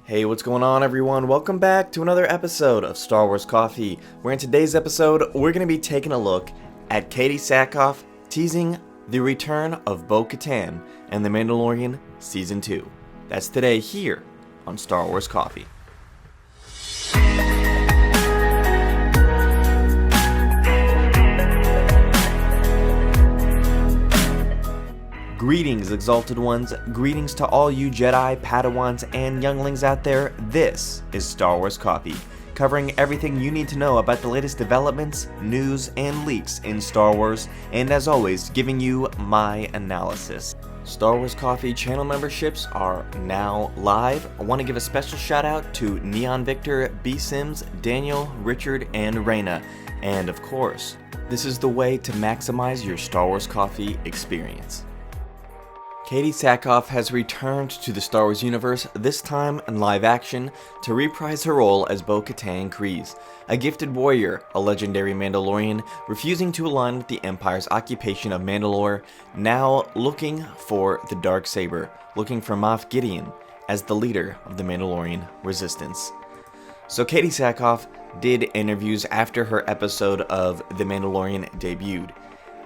Hey, what's going on everyone? Welcome back to another episode of Star Wars Coffee, where in today's episode, we're going to be taking a look at Katee Sackhoff teasing the return of Bo-Katan and The Mandalorian Season 2. That's today here on Star Wars Coffee. Greetings, Exalted Ones. Greetings to all you Jedi, Padawans, and younglings out there. This is Star Wars Coffee, covering everything you need to know about the latest developments, news, and leaks in Star Wars, and as always, giving you my analysis. Star Wars Coffee channel memberships are now live. I want to give a special shout out to Neon Victor, BSimms, Daniel, Richard, and Reina. And of course, this is the way to maximize your Star Wars Coffee experience. Katee Sackhoff has returned to the Star Wars universe, this time in live action, to reprise her role as Bo-Katan Kryze, a gifted warrior, a legendary Mandalorian, refusing to align with the Empire's occupation of Mandalore, now looking for the Darksaber, looking for Moff Gideon as the leader of the Mandalorian resistance. So Katee Sackhoff did interviews after her episode of The Mandalorian debuted.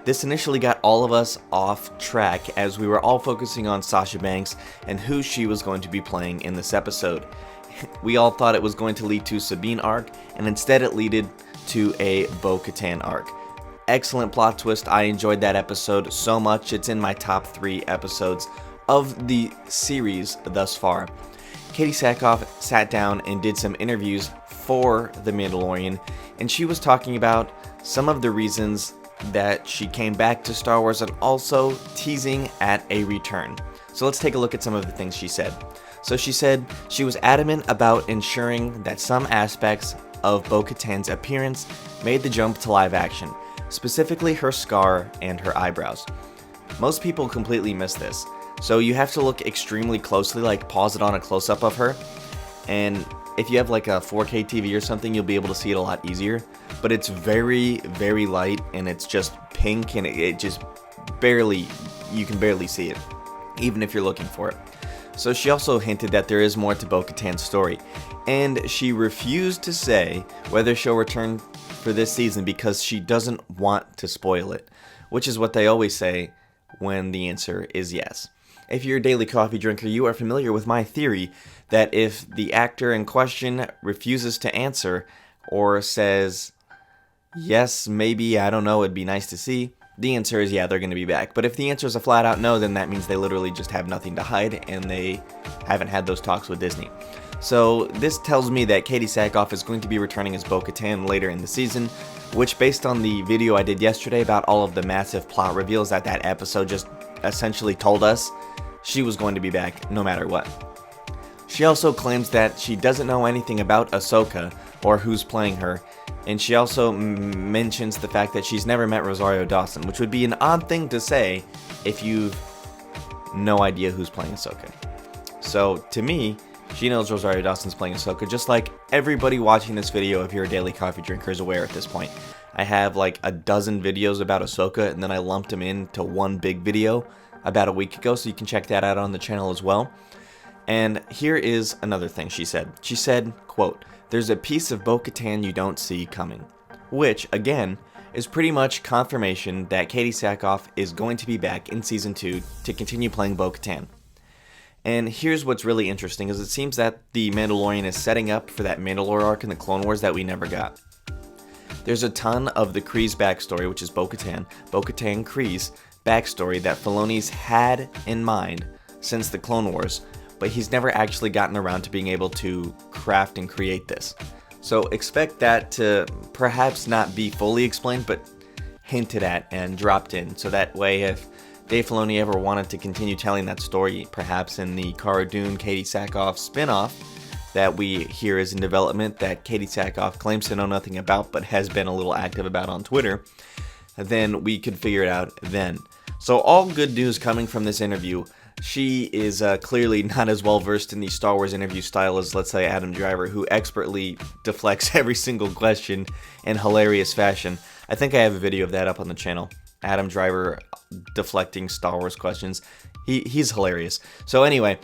This initially got all of us off track as we were all focusing on Sasha Banks and who she was going to be playing in this episode. We all thought it was going to lead to Sabine arc, and instead it led to a Bo-Katan arc. Excellent plot twist. I enjoyed that episode so much. It's in my top 3 episodes of the series thus far. Katee Sackhoff sat down and did some interviews for The Mandalorian, and she was talking about some of the reasons that she came back to Star Wars and also teasing at a return. So let's take a look at some of the things she said. So she said she was adamant about ensuring that some aspects of Bo-Katan's appearance made the jump to live action, specifically her scar and her eyebrows. Most people completely miss this, so you have to look extremely closely, like pause it on a close-up of her, and if you have like a 4K TV or something, you'll be able to see it a lot easier. But it's very, very light, and it's just pink, and it just barely, you can barely see it, even if you're looking for it. So she also hinted that there is more to Bo-Katan's story, and she refused to say whether she'll return for this season because she doesn't want to spoil it, which is what they always say when the answer is yes. If you're a daily coffee drinker, you are familiar with my theory that if the actor in question refuses to answer or says, yes, maybe, I don't know, it'd be nice to see, the answer is yeah, they're going to be back. But if the answer is a flat out no, then that means they literally just have nothing to hide and they haven't had those talks with Disney. So this tells me that Katee Sackhoff is going to be returning as Bo-Katan later in the season, which based on the video I did yesterday about all of the massive plot reveals that episode just essentially told us, she was going to be back no matter what. She also claims that she doesn't know anything about Ahsoka or who's playing her, and she also mentions the fact that she's never met Rosario Dawson, which would be an odd thing to say if you've no idea who's playing Ahsoka. So to me, she knows Rosario Dawson's playing Ahsoka, just like everybody watching this video, if you're a daily coffee drinker, is aware at this point. I have like a dozen videos about Ahsoka, and then I lumped them into one big video about a week ago, so you can check that out on the channel as well. And here is another thing she said. She said, quote, "There's a piece of Bo-Katan you don't see coming," which, again, is pretty much confirmation that Katee Sackhoff is going to be back in Season 2 to continue playing Bo-Katan. And here's what's really interesting, is it seems that The Mandalorian is setting up for that Mandalore arc in the Clone Wars that we never got. There's a ton of the Kryze backstory, which is Bo-Katan Kryze backstory that Filoni's had in mind since the Clone Wars, but he's never actually gotten around to being able to craft and create this. So expect that to perhaps not be fully explained, but hinted at and dropped in, so that way if Dave Filoni ever wanted to continue telling that story, perhaps in the Cara Dune Katee Sackhoff spin-off that we hear is in development, that Katee Sackhoff claims to know nothing about but has been a little active about on Twitter, then we could figure it out then. So all good news coming from this interview. She is clearly not as well versed in the Star Wars interview style as, let's say, Adam Driver, who expertly deflects every single question in hilarious fashion. I think I have a video of that up on the channel. Adam Driver deflecting Star Wars questions. He's hilarious. So anyway,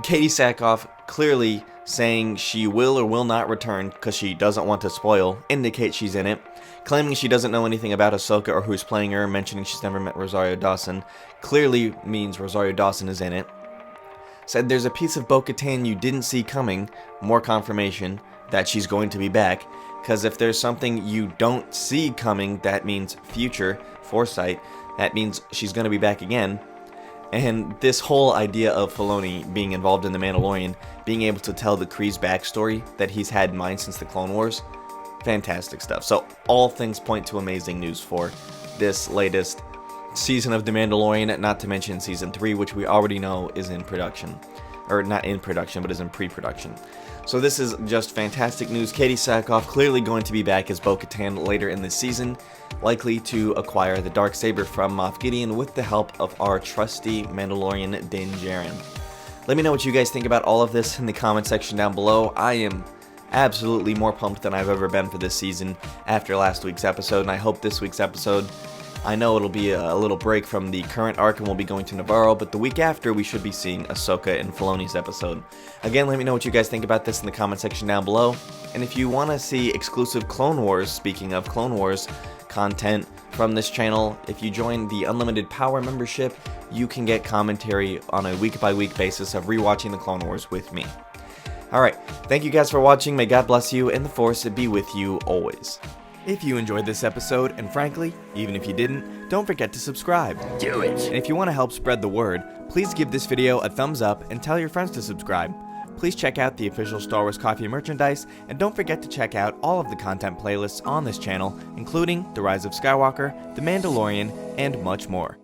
Katee Sackhoff clearly saying she will or will not return because she doesn't want to spoil, indicate she's in it, claiming she doesn't know anything about Ahsoka or who's playing her, mentioning she's never met Rosario Dawson, clearly means Rosario Dawson is in it. Said there's a piece of Bo-Katan you didn't see coming, more confirmation that she's going to be back, because if there's something you don't see coming, that means future, foresight, that means she's going to be back again. And this whole idea of Filoni being involved in The Mandalorian, being able to tell the Kree's backstory that he's had in mind since the Clone Wars, fantastic stuff. So all things point to amazing news for this latest season of The Mandalorian, not to mention season 3, which we already know is in production. Or not in production, but is in pre-production. So this is just fantastic news. Katie Sackhoff clearly going to be back as Bo-Katan later in this season, likely to acquire the Darksaber from Moff Gideon with the help of our trusty Mandalorian Din Djarin. Let me know what you guys think about all of this in the comment section down below. I am absolutely more pumped than I've ever been for this season after last week's episode, and I hope this week's episode, I know it'll be a little break from the current arc and we'll be going to Navarro, but the week after we should be seeing Ahsoka in Filoni's episode. Again, let me know what you guys think about this in the comment section down below. And if you want to see exclusive Clone Wars, speaking of Clone Wars content from this channel, if you join the Unlimited Power membership, you can get commentary on a week-by-week basis of rewatching the Clone Wars with me. Alright, thank you guys for watching, may God bless you, and the Force be with you always. If you enjoyed this episode, and frankly, even if you didn't, don't forget to subscribe. Do it! And if you want to help spread the word, please give this video a thumbs up and tell your friends to subscribe. Please check out the official Star Wars Coffee merchandise, and don't forget to check out all of the content playlists on this channel, including The Rise of Skywalker, The Mandalorian, and much more.